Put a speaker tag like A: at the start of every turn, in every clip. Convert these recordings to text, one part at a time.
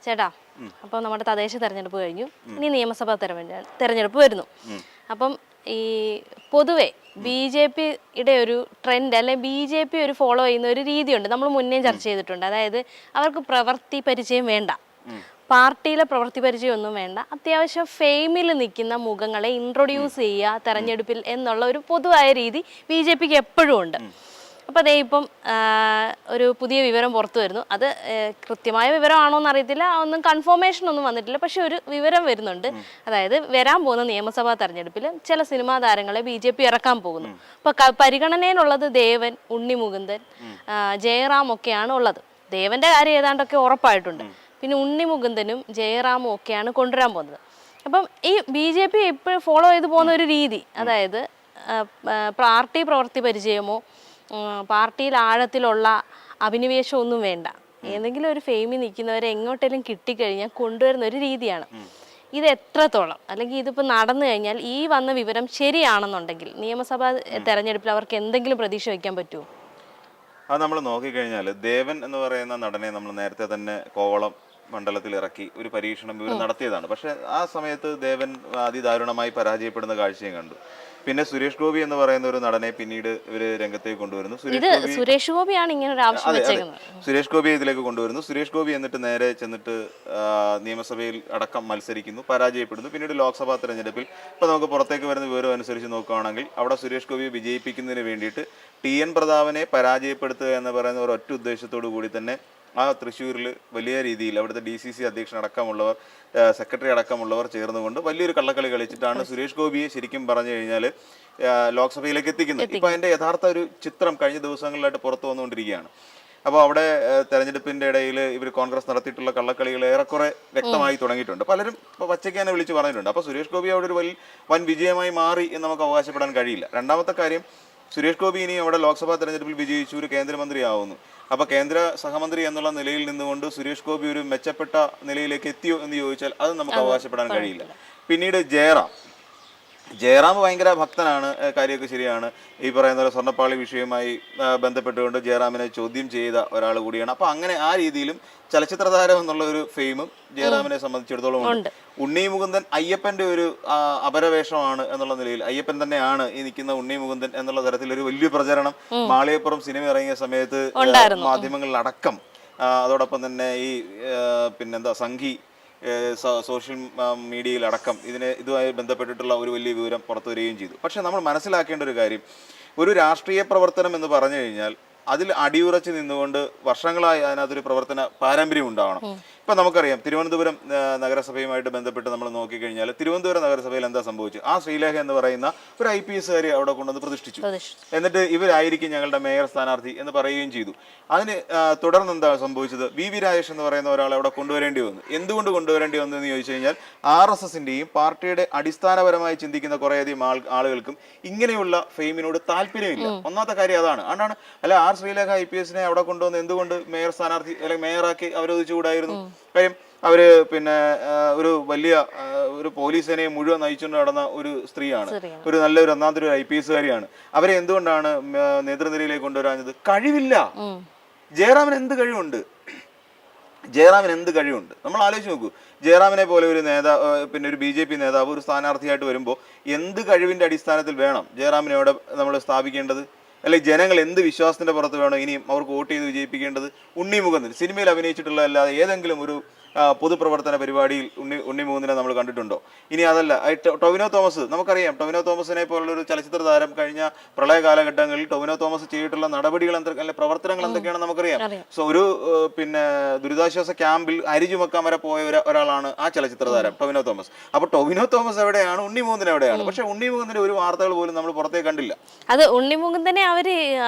A: ചേട്ടാ, അപ്പം നമ്മുടെ തദ്ദേശ തെരഞ്ഞെടുപ്പ് കഴിഞ്ഞു, ഇനി നിയമസഭാ തെരഞ്ഞെടുപ്പ് വരുന്നു. അപ്പം ഈ പൊതുവെ BJP-യുടെ ഒരു ട്രെൻഡ് അല്ലെ BJP ഒരു ഫോളോ ചെയ്യുന്ന ഒരു രീതിയുണ്ട്, നമ്മൾ മുന്നേ ചർച്ച ചെയ്തിട്ടുണ്ട്. അതായത് അവർക്ക് പ്രവൃത്തി പരിചയം വേണ്ട, പാർട്ടിയിലെ പ്രവൃത്തി പരിചയം ഒന്നും വേണ്ട, അത്യാവശ്യം ഫെയിമിൽ നിൽക്കുന്ന മുഖങ്ങളെ ഇൻട്രൊഡ്യൂസ് ചെയ്യുക തെരഞ്ഞെടുപ്പിൽ എന്നുള്ള ഒരു പൊതുവായ രീതി BJP-ക്ക് എപ്പോഴും ഉണ്ട്. അപ്പോൾ അതേ ഇപ്പം ഒരു പുതിയ വിവരം പുറത്തു വരുന്നു. അത് കൃത്യമായ വിവരമാണോ എന്നറിയത്തില്ല, ഒന്നും കൺഫർമേഷൻ ഒന്നും വന്നിട്ടില്ല. പക്ഷെ ഒരു വിവരം വരുന്നുണ്ട്. അതായത് വരാൻ പോകുന്ന നിയമസഭാ തെരഞ്ഞെടുപ്പിൽ ചില സിനിമാ താരങ്ങളെ BJP ഇറക്കാൻ പോകുന്നു. അപ്പോൾ പരിഗണനയിലുള്ളത് ദേവൻ, ഉണ്ണി മുകുന്ദൻ, ജയറാം ഒക്കെയാണ് ഉള്ളത്. ദേവന്റെ കാര്യം ഏതാണ്ടൊക്കെ ഉറപ്പായിട്ടുണ്ട്. പിന്നെ ഉണ്ണി മുകുന്ദനും ജയറാമും ഒക്കെയാണ് കൊണ്ടുവരാൻ പോകുന്നത്. അപ്പം ഈ BJP എപ്പോഴും ഫോളോ ചെയ്ത് പോകുന്ന ഒരു രീതി, അതായത് പാർട്ടി പ്രവൃത്തി പരിചയമോ പാർട്ടിയിൽ ആഴത്തിലുള്ള അഭിനിവേശമൊന്നും വേണ്ട, ഏതെങ്കിലും ഒരു ഫെയിമിൽ നിൽക്കുന്നവരെ എങ്ങോട്ടെങ്കിലും കിട്ടിക്കഴിഞ്ഞാൽ കൊണ്ടുവരുന്ന ഒരു രീതിയാണ്. ഇത് എത്രത്തോളം, അല്ലെങ്കിൽ ഇതിപ്പോൾ നടന്നു കഴിഞ്ഞാൽ ഈ വന്ന വിവരം ശരിയാണെന്നുണ്ടെങ്കിൽ നിയമസഭാ തെരഞ്ഞെടുപ്പിൽ അവർക്ക് എന്തെങ്കിലും പ്രതീക്ഷ വയ്ക്കാൻ പറ്റുമോ?
B: അത് നമ്മൾ നോക്കിക്കഴിഞ്ഞാൽ ദേവൻ എന്ന് പറയുന്ന നടനെ നമ്മൾ നേരത്തെ തന്നെ കോവളം മണ്ഡലത്തിൽ ഇറക്കി ഒരു പരീക്ഷണം ഇവർ നടത്തിയതാണ്. പക്ഷെ ആ സമയത്ത് ദേവൻ അതിദാരുണമായി പരാജയപ്പെടുന്ന കാഴ്ചയും കണ്ടു. പിന്നെ സുരേഷ് ഗോപി എന്ന് പറയുന്ന ഒരു നടനെ പിന്നീട് ഇവര് രംഗത്തേക്ക് കൊണ്ടുവരുന്നു.
A: സുരേഷ് ഗോപിയാണ് ഇങ്ങനെ ഒരു ആവശ്യം വെച്ചേക്കുന്നത്.
B: സുരേഷ് ഗോപിയെ ഇതിലേക്ക് കൊണ്ടുവരുന്നു. സുരേഷ് ഗോപി എന്നിട്ട് നേരെ ചെന്നിട്ട് നിയമസഭയിൽ അടക്കം മത്സരിക്കുന്നു, പരാജയപ്പെടുന്നു. പിന്നീട് ലോക്സഭാ തെരഞ്ഞെടുപ്പിൽ ഇപ്പൊ നമുക്ക് പുറത്തേക്ക് വരുന്ന വിവരം അനുസരിച്ച് നോക്കുകയാണെങ്കിൽ അവിടെ സുരേഷ് ഗോപിയെ വിജയിപ്പിക്കുന്നതിന് വേണ്ടിയിട്ട് TN പ്രതാപനെ പരാജയപ്പെടുത്തുക എന്ന് പറയുന്ന ഒരു ഒറ്റ ഉദ്ദേശത്തോടു കൂടി തന്നെ ആ തൃശ്ശൂരിൽ വലിയ രീതിയിൽ അവിടുത്തെ DCC അധ്യക്ഷൻ അടക്കമുള്ളവർ, സെക്രട്ടറി അടക്കമുള്ളവർ ചേർന്നുകൊണ്ട് വലിയൊരു കള്ളക്കളി കളിച്ചിട്ടാണ് സുരേഷ് ഗോപിയെ ശരിക്കും പറഞ്ഞു കഴിഞ്ഞാൽ ലോക്സഭയിലേക്ക് എത്തിക്കുന്നത്. ഇപ്പൊ അതിന്റെ യഥാർത്ഥ ഒരു ചിത്രം കഴിഞ്ഞ ദിവസങ്ങളിലായിട്ട് പുറത്തു വന്നുകൊണ്ടിരിക്കുകയാണ്. അപ്പോൾ അവിടെ തെരഞ്ഞെടുപ്പിന്റെ ഇടയിൽ ഇവർ കോൺഗ്രസ് നടത്തിയിട്ടുള്ള കള്ളക്കളികൾ ഏറെക്കുറെ വ്യക്തമായി തുടങ്ങിയിട്ടുണ്ട്. പലരും പച്ചയ്ക്കാനെ വിളിച്ച് പറഞ്ഞിട്ടുണ്ട്. അപ്പോൾ സുരേഷ് ഗോപി അവിടെ ഒരു വൻ വിജയമായി മാറി എന്ന് നമുക്ക് അവകാശപ്പെടാൻ കഴിയില്ല. രണ്ടാമത്തെ കാര്യം, സുരേഷ് ഗോപി ഇനി അവിടെ ലോക്സഭാ തെരഞ്ഞെടുപ്പിൽ വിജയിച്ചു ഒരു കേന്ദ്രമന്ത്രിയാവുന്നു. അപ്പോൾ കേന്ദ്ര സഹമന്ത്രി എന്നുള്ള നിലയിൽ നിന്നുകൊണ്ട് സുരേഷ് ഗോപി ഒരു മെച്ചപ്പെട്ട നിലയിലേക്ക് എത്തിയോ എന്ന് ചോദിച്ചാൽ അത് നമുക്ക് അവകാശപ്പെടാൻ കഴിയില്ല. പിന്നീട് ജയറാം ഭയങ്കര ഭക്തനാണ്, കാര്യമൊക്കെ ശരിയാണ്. ഈ പറയുന്ന പോലെ സ്വർണ്ണപ്പാളി വിഷയവുമായി ബന്ധപ്പെട്ടുകൊണ്ട് ജയറാമിനെ ചോദ്യം ചെയ്ത ഒരാൾ കൂടിയാണ്. അപ്പോൾ അങ്ങനെ ആ രീതിയിലും ചലച്ചിത്ര താരം എന്നുള്ള ഒരു ഫെയിമും ജയറാമിനെ സംബന്ധിച്ചിടത്തോളം ഉണ്ട്. ഉണ്ണി മുകുന്ദൻ അയ്യപ്പന്റെ ഒരു അപരവേഷമാണ് എന്നുള്ള നിലയിൽ അയ്യപ്പൻ തന്നെയാണ് ഈ നിൽക്കുന്ന ഉണ്ണി മുകുന്ദൻ എന്നുള്ള തരത്തിലൊരു വലിയ പ്രചരണം മാളികപ്പുറം സിനിമ ഇറങ്ങിയ സമയത്ത് മാധ്യമങ്ങളിലടക്കം, അതോടൊപ്പം തന്നെ ഈ പിന്നെന്താ സംഘി സോഷ്യൽ മീഡിയയിലടക്കം ഇതുമായി ബന്ധപ്പെട്ടിട്ടുള്ള ഒരു വലിയ വിവരം പുറത്തു വരികയും ചെയ്തു. പക്ഷെ നമ്മൾ മനസ്സിലാക്കേണ്ട ഒരു കാര്യം, ഒരു രാഷ്ട്രീയ പ്രവർത്തനം എന്ന് പറഞ്ഞു കഴിഞ്ഞാൽ അതിൽ അടിയുറച്ച് നിന്നുകൊണ്ട് വർഷങ്ങളായി അതിനകത്തൊരു പ്രവർത്തന പാരമ്പര്യം ഉണ്ടാവണം. ഇപ്പം നമുക്കറിയാം തിരുവനന്തപുരം നഗരസഭയുമായിട്ട് ബന്ധപ്പെട്ട് നമ്മൾ നോക്കിക്കഴിഞ്ഞാൽ തിരുവനന്തപുരം നഗരസഭയിൽ എന്താ സംഭവിച്ചു? ആ ശ്രീലേഖ എന്ന് പറയുന്ന ഒരു IPS-കാരി അവിടെ കൊണ്ടുവന്ന് പ്രതിഷ്ഠിച്ചു. എന്നിട്ട് ഇവരായിരിക്കും ഞങ്ങളുടെ മേയർ സ്ഥാനാർത്ഥി എന്ന് പറയുകയും ചെയ്തു. അതിന് തുടർന്ന് എന്താ സംഭവിച്ചത്? VV രാജേഷ് എന്ന് പറയുന്ന ഒരാളെ അവിടെ കൊണ്ടുവരേണ്ടി വന്നു. എന്തുകൊണ്ട് കൊണ്ടുവരേണ്ടി വന്നു എന്ന് ചോദിച്ചു കഴിഞ്ഞാൽ RSS-ന്റെയും പാർട്ടിയുടെ അടിസ്ഥാനപരമായി ചിന്തിക്കുന്ന കുറേയധികം ആളുകൾക്കും ഇങ്ങനെയുള്ള ഫെയിമിനോട് താല്പര്യമില്ല. ഒന്നാമത്തെ കാര്യം അതാണ്. അതുകൊണ്ടാണ് അല്ല ശ്രീലേഖ IPS-നെ അവിടെ കൊണ്ടുവന്ന് എന്തുകൊണ്ട് മേയർ സ്ഥാനാർത്ഥി അല്ലെങ്കിൽ മേയറാക്കി അവരോധിച്ചുകൂടായിരുന്നു? കാര്യം അവര് പിന്നെ ഒരു വലിയ ഒരു പോലീസ് സേനയെ മുഴുവൻ നയിച്ചുകൊണ്ട് നടന്ന ഒരു സ്ത്രീയാണ്, ഒരു നല്ലൊരു ഒന്നാമത്തെ ഒരു IPS-കാരിയാണ്. അവരെ എന്തുകൊണ്ടാണ് നേതൃനിരയിലേക്ക് കൊണ്ടുവരാഞ്ഞത്? കഴിവില്ല. ജയറാമിന് എന്ത് കഴിവുണ്ട്? നമ്മൾ ആലോചിച്ച് നോക്കൂ. ജയറാമിനെ പോലെ ഒരു നേതാവ്, പിന്നെ ഒരു BJP നേതാവ് ഒരു സ്ഥാനാർത്ഥിയായിട്ട് വരുമ്പോൾ എന്ത് കഴിവിന്റെ അടിസ്ഥാനത്തിൽ വേണം ജയറാമിനെ അവിടെ നമ്മൾ സ്ഥാപിക്കേണ്ടത്? അല്ലെങ്കിൽ ജനങ്ങൾ എന്ത് വിശ്വാസത്തിന്റെ പുറത്ത് വേണം ഇനിയും അവർക്ക് വോട്ട് ചെയ്ത് വിജയിപ്പിക്കേണ്ടത്? ഉണ്ണി മുകുന്ദൻ സിനിമയിൽ അഭിനയിച്ചിട്ടുള്ള അല്ലാതെ ഏതെങ്കിലും ഒരു പൊതുപ്രവർത്തന പരിപാടിയിൽ ഉണ്ണി മുകുന്ദനെ നമ്മൾ കണ്ടിട്ടുണ്ടോ? ഇനി അതല്ല, ടൊവിനോ തോമസ്, നമുക്കറിയാം ടൊവിനോ തോമസിനെ പോലുള്ള ഒരു ചലച്ചിത്ര താരം കഴിഞ്ഞ പ്രളയ കാലഘട്ടങ്ങളിൽ ടൊവിനോ തോമസ് ചെയ്തിട്ടുള്ള നടപടികൾ പ്രവർത്തനങ്ങൾ എന്തൊക്കെയാണെന്ന് നമുക്കറിയാം. സോ ഒരു പിന്നെ ദുരിതാശ്വാസ ക്യാമ്പിൽ അരി ചുമക്കാൻ വരെ പോയ ഒരാളാണ് ആ ചലച്ചിത്ര താരം ടൊവിനോ തോമസ്. അപ്പോൾ ടൊവിനോ തോമസ് എവിടെയാണ്? ഉണ്ണി മുകുന്ദൻ എവിടെയാണ്? പക്ഷെ ഉണ്ണി മുകുന്ദന്റെ ഒരു വാർത്തകൾ പോലും നമ്മൾ പുറത്തേക്ക് കണ്ടില്ല.
A: അത് ഉണ്ണി മുകുന്ദനെ അവര്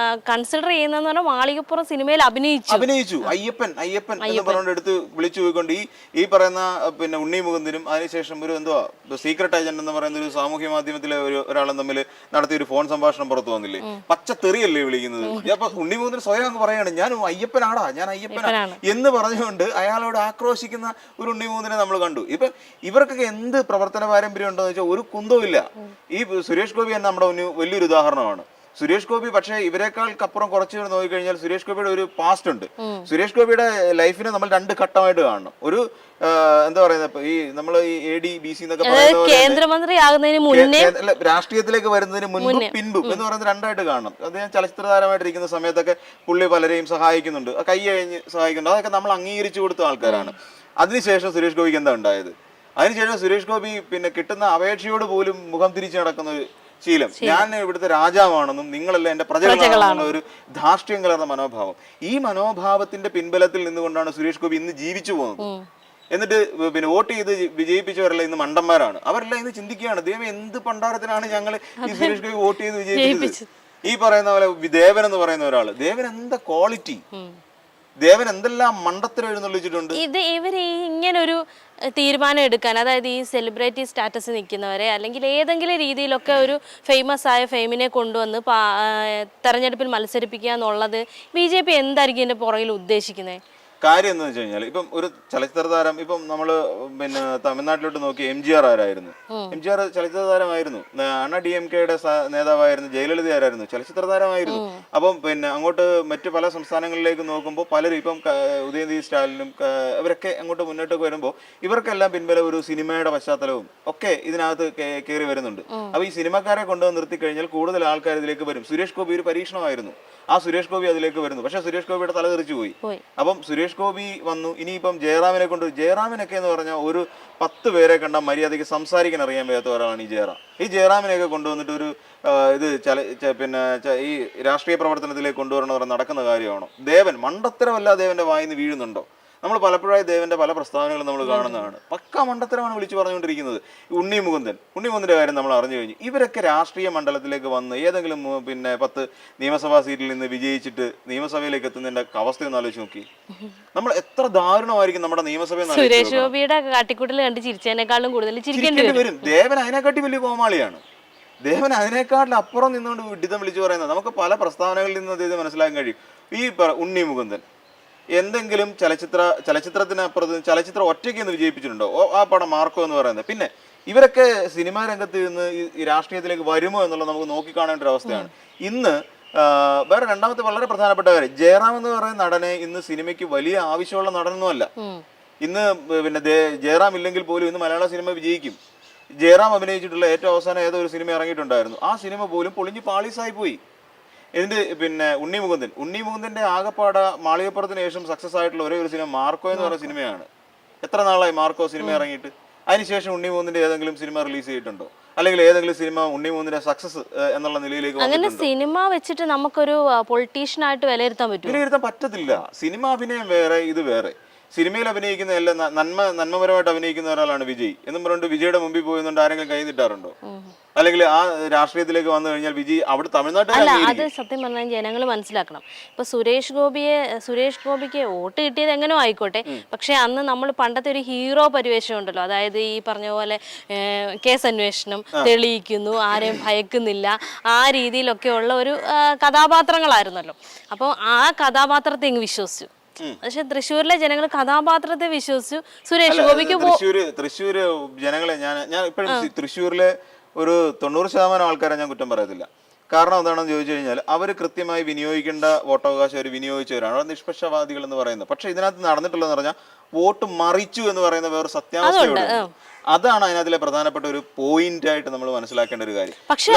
A: കൺസിഡർ ചെയ്യുന്ന മാളികപ്പുറം സിനിമയിൽ അഭിനയിച്ചു.
B: അയ്യപ്പൻ എന്ന് പറഞ്ഞുകൊണ്ട് എടുത്ത് വിളിച്ചു പോയിക്കൊണ്ട് ഈ പറയുന്ന പിന്നെ ഉണ്ണി മുകുന്ദനും അതിനുശേഷം ഒരു എന്തുവാ സീക്രട്ട് ഏജന്റ് എന്ന് പറയുന്ന ഒരു സാമൂഹ്യ മാധ്യമത്തിലെ ഒരാളും തമ്മിൽ നടത്തിയ ഒരു ഫോൺ സംഭാഷണം പുറത്തു വന്നില്ലേ? പച്ചത്തെറിയല്ലേ വിളിക്കുന്നത്? അപ്പൊ ഉണ്ണി മുകുന്ദൻ സ്വയം അങ്ങ് പറയാണ് ഞാൻ അയ്യപ്പനാടാ എന്ന് പറഞ്ഞുകൊണ്ട് അയാളോട് ആക്രോശിക്കുന്ന ഒരു ഉണ്ണി മുകുന്ദനെ നമ്മൾ കണ്ടു. ഇപ്പൊ ഇവർക്കൊക്കെ എന്ത് പ്രവർത്തന പാരമ്പര്യം ഉണ്ടോ എന്ന് വെച്ചാൽ ഒരു കുന്തവും ഇല്ല. ഈ സുരേഷ് ഗോപി തന്നെ നമ്മുടെ വലിയൊരു ഉദാഹരണമാണ്. സുരേഷ് ഗോപി പക്ഷേ ഇവരെക്കാൾക്കപ്പുറം കുറച്ച് നോക്കിക്കഴിഞ്ഞാൽ സുരേഷ് ഗോപിയുടെ ഒരു പാസ്റ്റ് ഉണ്ട്. സുരേഷ് ഗോപിയുടെ ലൈഫിനെ നമ്മൾ 2 ഘട്ടമായിട്ട് കാണണം. ഒരു എന്താ പറയുന്നത്, ഈ നമ്മൾ ഈ AD BC എന്നൊക്കെ പറയുന്നത്
A: കേന്ദ്രമന്ത്രി ആകുന്നതിന് മുന്നേ
B: രാഷ്ട്രീയത്തിലേക്ക് വരുന്നതിന് മുൻപും പിൻപും എന്ന് പറയുന്നത് 2ആയിട്ട് കാണണം. അദ്ദേഹം ചലച്ചിത്ര താരമായിട്ടിരിക്കുന്ന സമയത്തൊക്കെ പുള്ളി പലരെയും സഹായിക്കുന്നുണ്ട്, കൈ കഴിഞ്ഞ് സഹായിക്കുന്നുണ്ട്. അതൊക്കെ നമ്മൾ അംഗീകരിച്ചു കൊടുത്ത ആൾക്കാരാണ്. അതിനുശേഷം സുരേഷ് ഗോപിക്ക് എന്താ ഉണ്ടായത്? അതിനുശേഷം സുരേഷ് ഗോപി പിന്നെ കിട്ടുന്ന അപേക്ഷയോട് പോലും മുഖം തിരിച്ചു നടക്കുന്ന ഒരു ശീലം. ഞാൻ ഇവിടുത്തെ രാജാവാണെന്നും നിങ്ങളെല്ലാം എന്റെ പ്രജകളാണെന്നുള്ള ഒരു ധാർഷ്ട്യം കലർന്ന മനോഭാവം. ഈ മനോഭാവത്തിന്റെ പിൻബലത്തിൽ നിന്നുകൊണ്ടാണ് സുരേഷ് ഗോപി ഇന്ന് ജീവിച്ചു പോകുന്നത്. എന്നിട്ട് പിന്നെ വോട്ട് ചെയ്ത് വിജയിപ്പിച്ചവരെല്ലാം ഇന്ന് മണ്ടന്മാരാണ്. അവരെല്ലാം ഇന്ന് ചിന്തിക്കുകയാണ്, ദൈവം എന്ത് പണ്ടാരത്തിനാണ് ഞങ്ങൾ ഈ സുരേഷ് ഗോപി വോട്ട് ചെയ്ത് വിജയിപ്പിച്ചത്. ഈ പറയുന്ന പോലെ ദേവൻ എന്ന് പറയുന്ന ഒരാള്, ദേവൻ എന്താ ക്വാളിറ്റി, ദേവൻ എന്തെല്ലാം മണ്ടത്തരം എഴുന്നള്ളിച്ചിട്ടുണ്ട്.
A: ഇത് ഇവര് ഇങ്ങനൊരു തീരുമാനം എടുക്കാൻ, അതായത് ഈ സെലിബ്രിറ്റി സ്റ്റാറ്റസ് നിൽക്കുന്നവരെ അല്ലെങ്കിൽ ഏതെങ്കിലും രീതിയിലൊക്കെ ഒരു ഫേമസ് ആയ ഫെയിമിനെ കൊണ്ടുവന്ന് തെരഞ്ഞെടുപ്പിൽ മത്സരിപ്പിക്കുക എന്നുള്ളത് BJP എന്തായിരിക്കും ഇതിന്റെ പുറകിൽ ഉദ്ദേശിക്കുന്നത്?
B: കാര്യം എന്ന് വെച്ച് കഴിഞ്ഞാൽ ഇപ്പം ഒരു ചലച്ചിത്ര താരം, ഇപ്പം നമ്മള് പിന്നെ തമിഴ്നാട്ടിലോട്ട് നോക്കി MGR ആരായിരുന്നു? MGR ചലച്ചിത്ര താരമായിരുന്നു. അണ്ണ DMKയുടെ നേതാവായിരുന്നു. ജയലളിത ആരായിരുന്നു? ചലച്ചിത്ര താരമായിരുന്നു. അപ്പം പിന്നെ അങ്ങോട്ട് മറ്റു പല സംസ്ഥാനങ്ങളിലേക്ക് നോക്കുമ്പോൾ പലരും ഇപ്പം ഉദയനിധി സ്റ്റാലിനും ഇവരൊക്കെ അങ്ങോട്ട് മുന്നോട്ടേക്ക് വരുമ്പോൾ ഇവർക്കെല്ലാം പിൻബലം ഒരു സിനിമയുടെ പശ്ചാത്തലവും ഒക്കെ ഇതിനകത്ത് കയറി വരുന്നുണ്ട്. അപ്പൊ ഈ സിനിമക്കാരെ കൊണ്ടുവന്ന് നിർത്തി കഴിഞ്ഞാൽ കൂടുതൽ ആൾക്കാർ ഇതിലേക്ക് വരും. സുരേഷ് ഗോപി ഒരു പരീക്ഷണമായിരുന്നു. ആ സുരേഷ് ഗോപി അതിലേക്ക് വരുന്നു. പക്ഷെ സുരേഷ് ഗോപിയുടെ തല തെറിച്ചു പോയി. അപ്പം സുരേഷ് ഗോപി വന്നു. ഇനിയിപ്പം ജയറാമിനെ കൊണ്ട്, ജയറാമിനൊക്കെ എന്ന് പറഞ്ഞാൽ ഒരു 10 പേരെ കണ്ടാൽ മര്യാദയ്ക്ക് സംസാരിക്കാൻ അറിയാൻ വയ്യാത്ത ഒരാളാണ് ഈ ജയറാം. ഈ ജയറാമിനെയൊക്കെ കൊണ്ടുവന്നിട്ട് ഒരു ഇത് പിന്നെ ഈ രാഷ്ട്രീയ പ്രവർത്തനത്തിലേക്ക് കൊണ്ടുവരണമെന്ന് പറഞ്ഞാൽ നടക്കുന്ന കാര്യമാണോ? ദേവൻ മണ്ടത്തരമല്ല ദേവന്റെ വായിന്ന് വീഴുന്നുണ്ടോ? നമ്മൾ പലപ്പോഴായി ദേവന്റെ പല പ്രസ്താവനകളും നമ്മൾ കാണുന്നതാണ്. പക്ക മണ്ടത്തരമാണ് വിളിച്ചു പറഞ്ഞുകൊണ്ടിരിക്കുന്നത്. ഉണ്ണി മുകുന്ദന്റെ കാര്യം നമ്മൾ അറിഞ്ഞു കഴിഞ്ഞു. ഇവരൊക്കെ രാഷ്ട്രീയ മണ്ഡലത്തിലേക്ക് വന്ന് ഏതെങ്കിലും പിന്നെ 10 നിയമസഭാ സീറ്റിൽ നിന്ന് വിജയിച്ചിട്ട് നിയമസഭയിലേക്ക് എത്തുന്നതിന്റെ അവസ്ഥയൊന്നും ആലോചിച്ച് നോക്കി. നമ്മൾ എത്ര ദാരുണമായിരിക്കും നമ്മുടെ നിയമസഭയിൽ.
A: സുരേഷ് ഗോപിയുടെ കാട്ടിക്കൂട്ടൽ കണ്ട് ചിരിച്ചതിനേക്കാളും കൂടുതൽ ചിരിക്കേണ്ടി വരും.
B: ദേവൻ അതിനെക്കാട്ടി വലിയ കോമാളിയാണ്. ദേവൻ അതിനേക്കാട്ടിൽ അപ്പുറം നിന്നുകൊണ്ട് വിഡിതം വിളിച്ചു പറയുന്നത് നമുക്ക് പല പ്രസ്താവനകളിൽ നിന്ന് അദ്ദേഹം മനസ്സിലാക്കാൻ കഴിയും. ഈ ഉണ്ണി മുകുന്ദൻ എന്തെങ്കിലും ചലച്ചിത്രത്തിനപ്പുറത്ത് ചലച്ചിത്രം ഒറ്റയ്ക്ക് ഒന്ന് വിജയിപ്പിച്ചിട്ടുണ്ടോ? ആ പടം മാർക്കോ എന്ന് പറയുന്നത്. പിന്നെ ഇവരൊക്കെ സിനിമാ രംഗത്ത് നിന്ന് ഈ രാഷ്ട്രീയത്തിലേക്ക് വരുമോ എന്നുള്ളത് നമുക്ക് നോക്കിക്കാണേണ്ട ഒരു അവസ്ഥയാണ്. ഇന്ന് വേറെ രണ്ടാമത്തെ വളരെ പ്രധാനപ്പെട്ട കാര്യം, ജയറാം എന്ന് പറയുന്ന നടനെ ഇന്ന് സിനിമയ്ക്ക് വലിയ ആവശ്യമുള്ള നടനൊന്നുമല്ല. ഇന്ന് പിന്നെ ജയറാം ഇല്ലെങ്കിൽ പോലും ഇന്ന് മലയാള സിനിമ വിജയിക്കും. ജയറാം അഭിനയിച്ചിട്ടുള്ള ഏറ്റവും അവസാനം ഏതോ ഒരു സിനിമ ഇറങ്ങിയിട്ടുണ്ടായിരുന്നു. ആ സിനിമ പോലും പൊളിഞ്ഞ് പാളീസായി പോയി. ഇതിന്റെ പിന്നെ ഉണ്ണി മുകുന്ദന്റെ ആകപ്പാട മാളികപ്പുറത്തിന് ശേഷം സക്സസ് ആയിട്ടുള്ള ഒരേ ഒരു സിനിമ മാർക്കോ എന്ന് പറയുന്ന സിനിമയാണ്. എത്ര നാളായി മാർക്കോ സിനിമ ഇറങ്ങിയിട്ട്? അതിനുശേഷം ഉണ്ണി മുകുന്ദന്റെ ഏതെങ്കിലും സിനിമ റിലീസ് ചെയ്തിട്ടുണ്ടോ? അല്ലെങ്കിൽ ഏതെങ്കിലും സിനിമ ഉണ്ണി മുകുന്ദന്റെ സക്സസ് എന്നുള്ള നിലയിലേക്ക്
A: അങ്ങനെ സിനിമ വെച്ചിട്ട് നമുക്കൊരു പൊളിറ്റീഷ്യനായിട്ട് വിലയിരുത്താൻ
B: പറ്റത്തില്ല. സിനിമ അഭിനയം വേറെ, ഇത് വേറെ. സിനിമയിൽ അഭിനയിക്കുന്ന എല്ലാം നന്മപരമായിട്ട് അഭിനയിക്കുന്ന ഒരാളാണ് വിജയ് എന്നും പറഞ്ഞിട്ട് വിജയുടെ മുമ്പിൽ പോയിന്നുണ്ട് ആരെങ്കിലും കൈ നീട്ടാറുണ്ടോ? അല്ലെങ്കിൽ ആ രാഷ്ട്രീയത്തിലേക്ക് വന്നു കഴിഞ്ഞാൽ വിജയ് അവിടെ തമിഴ്നാട്ടിൽ
A: അത് സത്യം പറഞ്ഞാൽ ജനങ്ങൾ മനസ്സിലാക്കണം. ഇപ്പൊ സുരേഷ് ഗോപിക്ക് വോട്ട് കിട്ടിയത് എങ്ങനെയോ ആയിക്കോട്ടെ, പക്ഷെ അന്ന് നമ്മൾ പണ്ടത്തെ ഒരു ഹീറോ പരിവേഷം ഉണ്ടല്ലോ, അതായത് ഈ പറഞ്ഞ പോലെ കേസ് അന്വേഷണം തെളിയിക്കുന്നു, ആരെയും ഭയക്കുന്നില്ല, ആ രീതിയിലൊക്കെ ഉള്ള ഒരു കഥാപാത്രങ്ങളായിരുന്നല്ലോ. അപ്പോൾ ആ കഥാപാത്രത്തെ ഇങ്ങ് വിശ്വസിച്ചു. പക്ഷെ തൃശ്ശൂരിലെ ജനങ്ങൾ കഥാപാത്രത്തെ വിശ്വസിച്ചു. സുരേഷ് ഗോപിക്ക്
B: തൃശ്ശൂര് ജനങ്ങളെ ഞാൻ ഇപ്പോഴും തൃശ്ശൂരിലെ ഒരു 90% ആൾക്കാരെ ഞാൻ കുറ്റം പറയത്തില്ല. കാരണം എന്താണെന്ന് ചോദിച്ചു കഴിഞ്ഞാൽ അവർ കൃത്യമായി വിനിയോഗിക്കേണ്ട വോട്ടവകാശം അവർ വിനിയോഗിച്ചവരാണ്. അവർ നിഷ്പക്ഷവാദികൾ എന്ന് പറയുന്നത്. പക്ഷെ ഇതിനകത്ത് നടന്നിട്ടുള്ളതെന്ന് പറഞ്ഞാൽ വോട്ട് മറിച്ചു എന്ന് പറയുന്ന വേറെ സത്യാവസ്ഥയുണ്ട്. അതാണ് അതിനകത്തിലെ പ്രധാനപ്പെട്ട ഒരു പോയിന്റ് ആയിട്ട് നമ്മൾ മനസ്സിലാക്കേണ്ട ഒരു കാര്യം.
A: പക്ഷെ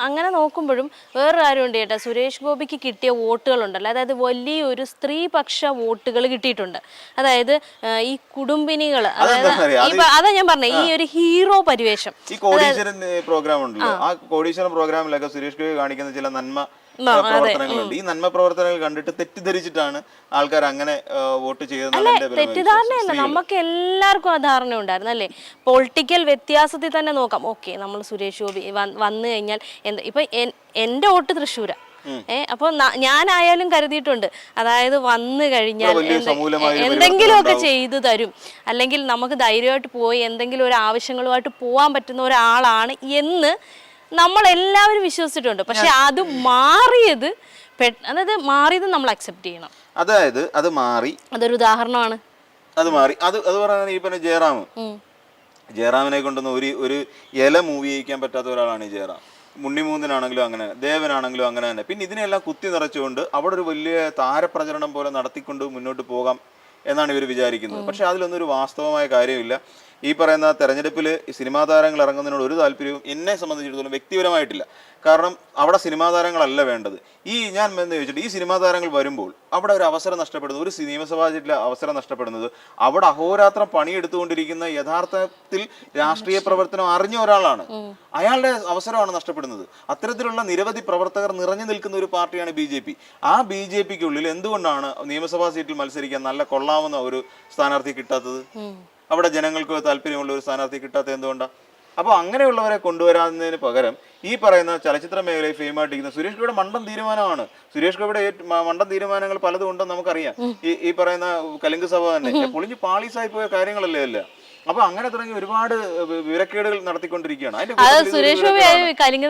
A: അങ്ങനെ നോക്കുമ്പോഴും വേറൊരു കാര്യമുണ്ട് ചേട്ടാ, സുരേഷ് ഗോപിക്ക് കിട്ടിയ വോട്ടുകളുണ്ടല്ലോ, അതായത് വലിയൊരു സ്ത്രീപക്ഷ വോട്ടുകൾ കിട്ടിയിട്ടുണ്ട്. അതായത് ഈ കുടുംബിനികൾ, അതാ ഞാൻ പറഞ്ഞ ഈ ഒരു ഹീറോ പരിവേഷം.
B: ഈ കോടീശ്വരൻ പ്രോഗ്രാം ഉണ്ടല്ലോ, ആ കോടീശ്വരൻ പ്രോഗ്രാമിലൊക്കെ സുരേഷ് ഗോപി കാണിക്കുന്ന ചില നന്മ പ്രവർത്തനങ്ങളുണ്ട്. ഈ നന്മ പ്രവർത്തനങ്ങൾ കണ്ടിട്ട് തെറ്റിദ്ധരിച്ചിട്ടാണ് ആൾക്കാർ അങ്ങനെ വോട്ട് ചെയ്തത്.
A: തെറ്റിദ്ധാരണയല്ല, നമുക്ക് എല്ലാവർക്കും ആ ധാരണ ഉണ്ടായിരുന്നു അല്ലേ. പൊളിറ്റിക്കൽ വ്യത്യാസത്തിൽ തന്നെ നോക്കാം. ഓക്കെ, നമ്മൾ സുരേഷ് ഗോപി വന്നു കഴിഞ്ഞാൽ ഇപ്പൊ എന്റെ വോട്ട് തൃശ്ശൂരാ. അപ്പൊ ഞാനായാലും കരുതിയിട്ടുണ്ട്, അതായത് വന്നു കഴിഞ്ഞാൽ എന്തെങ്കിലുമൊക്കെ ചെയ്തു തരും, അല്ലെങ്കിൽ നമുക്ക് ധൈര്യമായിട്ട് പോയി എന്തെങ്കിലും ഒരു ആവശ്യങ്ങളുമായിട്ട് പോവാൻ പറ്റുന്ന ഒരാളാണ് എന്ന് നമ്മളെല്ലാവരും വിശ്വസിച്ചിട്ടുണ്ട്. പക്ഷെ അത് മാറിയത് നമ്മൾ അക്സെപ്റ്റ് ചെയ്യണം.
B: അതായത് അത് മാറി,
A: അതൊരു ഉദാഹരണമാണ്.
B: അത് മാറി, അത് പറയുന്നത് ഈ പറഞ്ഞ ജയറാമിനെ കൊണ്ടൊന്നും ഒരു ഇല മൂവി ചെയ്യിക്കാൻ പറ്റാത്ത ഒരാളാണ് ഈ ജയറാം. ഉണ്ണിമൂന്തനാണെങ്കിലും അങ്ങനെ, ദേവനാണെങ്കിലും അങ്ങനെ തന്നെ. പിന്നെ ഇതിനെല്ലാം കുത്തി നിറച്ചുകൊണ്ട് അവിടെ ഒരു വലിയ താരപ്രചരണം പോലെ നടത്തിക്കൊണ്ട് മുന്നോട്ട് പോകാം എന്നാണ് ഇവർ വിചാരിക്കുന്നത്. പക്ഷെ അതിലൊന്നും ഒരു വാസ്തവമായ കാര്യമില്ല. ഈ പറയുന്ന തെരഞ്ഞെടുപ്പിൽ സിനിമാ താരങ്ങൾ ഇറങ്ങുന്നതിനോട് ഒരു താല്പര്യവും എന്നെ സംബന്ധിച്ചിടത്തോളം വ്യക്തിപരമായിട്ടില്ല. കാരണം അവിടെ സിനിമാ താരങ്ങളല്ല വേണ്ടത്. ഞാൻ എന്ന് ചോദിച്ചിട്ട് ഈ സിനിമാ താരങ്ങൾ വരുമ്പോൾ അവിടെ ഒരു അവസരം നഷ്ടപ്പെടുന്നത്, ഒരു നിയമസഭാ സീറ്റിലെ അവസരം നഷ്ടപ്പെടുന്നത് അവിടെ അഹോരാത്രം പണിയെടുത്തുകൊണ്ടിരിക്കുന്ന യഥാർത്ഥത്തിൽ രാഷ്ട്രീയ പ്രവർത്തനം അറിഞ്ഞ ഒരാളാണ്. അയാളുടെ അവസരമാണ് നഷ്ടപ്പെടുന്നത്. അത്തരത്തിലുള്ള നിരവധി പ്രവർത്തകർ നിറഞ്ഞു നിൽക്കുന്ന ഒരു പാർട്ടിയാണ് BJP. ആ BJPക്കുള്ളിൽ എന്തുകൊണ്ടാണ് നിയമസഭാ സീറ്റിൽ മത്സരിക്കാൻ നല്ല കൊള്ളാവുന്ന ഒരു സ്ഥാനാർത്ഥി കിട്ടാത്തത്? അവിടെ ജനങ്ങൾക്ക് താല്പര്യമുള്ള ഒരു സ്ഥാനാർത്ഥി കിട്ടാത്തത് എന്തുകൊണ്ടാണ്? അപ്പോൾ അങ്ങനെയുള്ളവരെ കൊണ്ടുവരാന്നതിന് പകരം ഈ പറയുന്ന ചലച്ചിത്ര മേഖലയിൽ ഫെയിമായിട്ടിരിക്കുന്ന സുരേഷ് ഗോപിയുടെ മണ്ടൻ തീരുമാനമാണ്. സുരേഷ് ഗോപിയുടെ മണ്ടൻ തീരുമാനങ്ങൾ പലതും ഉണ്ടെന്ന് നമുക്കറിയാം. ഈ പറയുന്ന കലിംഗ സഭ തന്നെ പൊളിഞ്ഞ് പാളീസായി പോയ കാര്യങ്ങളല്ലേ അല്ല. അപ്പൊ അങ്ങനെ തുടങ്ങി ഒരുപാട് വിവരക്കേടുകൾ നടത്തിക്കൊണ്ടിരിക്കുകയാണ്.
A: അത് സുരേഷ് ഗോപി കലിംഗ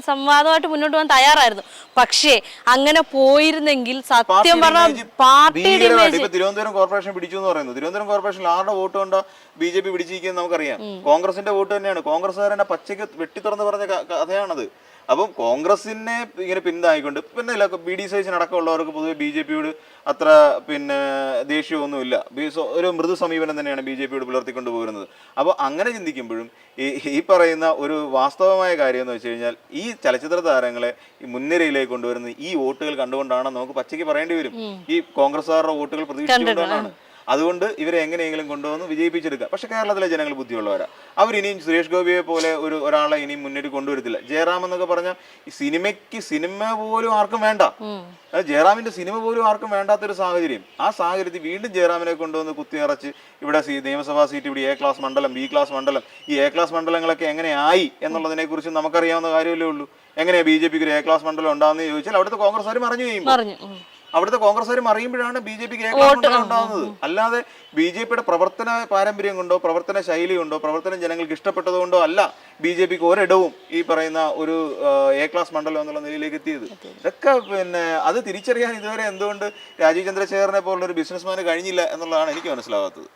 A: സംവാദമായിട്ട് മുന്നോട്ട് പോകാൻ തയ്യാറായിരുന്നു. പക്ഷേ അങ്ങനെ പോയിരുന്നെങ്കിൽ സത്യം പറഞ്ഞ പാർട്ടിയുടെ
B: ഇപ്പൊ തിരുവനന്തപുരം കോർപ്പറേഷൻ പിടിച്ചു എന്ന് പറയുന്നത്, തിരുവനന്തപുരം കോർപ്പറേഷനിൽ ആരുടെ വോട്ട് കൊണ്ടാ BJP പിടിച്ചിരിക്കുന്നത് നമുക്കറിയാം. കോൺഗ്രസിന്റെ വോട്ട് തന്നെയാണ്. കോൺഗ്രസ്സുകാരനെ പച്ചയ്ക്ക് വെട്ടി തുറന്ന് പറഞ്ഞ കഥയാണത്. അപ്പം കോൺഗ്രസിനെ ഇങ്ങനെ പിന്തായിക്കൊണ്ട് പിന്നെ BD സൈസിനടക്കമുള്ളവർക്ക് പൊതുവെ BJPയോട് അത്ര ദേഷ്യമൊന്നുമില്ല. ഒരു മൃദു സമീപനം തന്നെയാണ് BJPയോട് പുലർത്തിക്കൊണ്ട് പോരുന്നത്. അപ്പോൾ അങ്ങനെ ചിന്തിക്കുമ്പോഴും ഈ പറയുന്ന ഒരു വാസ്തവമായ കാര്യം എന്ന് വെച്ച് കഴിഞ്ഞാൽ ഈ ചലച്ചിത്ര താരങ്ങളെ ഈ മുൻനിരയിലേക്ക് കൊണ്ടുവരുന്നത് ഈ വോട്ടുകൾ കണ്ടുകൊണ്ടാണ് നമുക്ക് പച്ചയ്ക്ക് പറയേണ്ടി വരും. ഈ കോൺഗ്രസ്സുകാരുടെ വോട്ടുകൾ പ്രതീക്ഷിച്ചുകൊണ്ടാണ്. അതുകൊണ്ട് ഇവരെ എങ്ങനെയെങ്കിലും കൊണ്ടുവന്ന് വിജയിപ്പിച്ചെടുക്കുക. പക്ഷെ കേരളത്തിലെ ജനങ്ങൾ ബുദ്ധിയുള്ളവരാ. അവരിനിയും സുരേഷ് ഗോപിയെ പോലെ ഒരാളെ ഇനിയും മുന്നിട്ട് കൊണ്ടുവരത്തില്ല. ജയറാം എന്നൊക്കെ പറഞ്ഞാൽ ഈ സിനിമ പോലും ആർക്കും വേണ്ട. ജയറാമിന്റെ സിനിമ പോലും ആർക്കും വേണ്ടാത്തൊരു സാഹചര്യം. ആ സാഹചര്യത്തിൽ വീണ്ടും ജയറാമിനെ കൊണ്ടുവന്ന് കുത്തിനിറച്ച് ഇവിടെ നിയമസഭാ സീറ്റ് ഇവിടെ A ക്ലാസ് മണ്ഡലം, B ക്ലാസ് മണ്ഡലം, ഈ A ക്ലാസ് മണ്ഡലങ്ങളൊക്കെ എങ്ങനെയായി എന്നുള്ളതിനെ കുറിച്ച് നമുക്കറിയാവുന്ന കാര്യമല്ലേ ഉള്ളൂ. എങ്ങനെയാ BJPക്ക് ഒരു A ക്ലാസ് മണ്ഡലം ഉണ്ടാകുന്ന ചോദിച്ചാൽ അവിടുത്തെ കോൺഗ്രസ്സുകാർ മറിഞ്ഞു കഴിയുമ്പോൾ അവിടുത്തെ കോൺഗ്രസ്സുകാർ മറിയുമ്പോഴാണ് BJPക്ക് A ക്ലാസ് മണ്ഡലം ഉണ്ടാകുന്നത്. അല്ലാതെ BJPയുടെ പ്രവർത്തന പാരമ്പര്യം കൊണ്ടോ പ്രവർത്തന ശൈലി കൊണ്ടോ പ്രവർത്തനം ജനങ്ങൾക്ക് ഇഷ്ടപ്പെട്ടത് കൊണ്ടോ അല്ല BJPക്ക് ഒരിടവും ഈ പറയുന്ന ഒരു A ക്ലാസ് മണ്ഡലം എന്നുള്ള നിലയിലേക്ക് എത്തിയത്. ഇതൊക്കെ അത് തിരിച്ചറിയാൻ ഇതുവരെ എന്തുകൊണ്ട് രാജീവ് ചന്ദ്രശേഖരനെ പോലുള്ള ഒരു ബിസിനസ്മാന് കഴിഞ്ഞില്ല എന്നുള്ളതാണ് എനിക്ക് മനസ്സിലാവാത്തത്.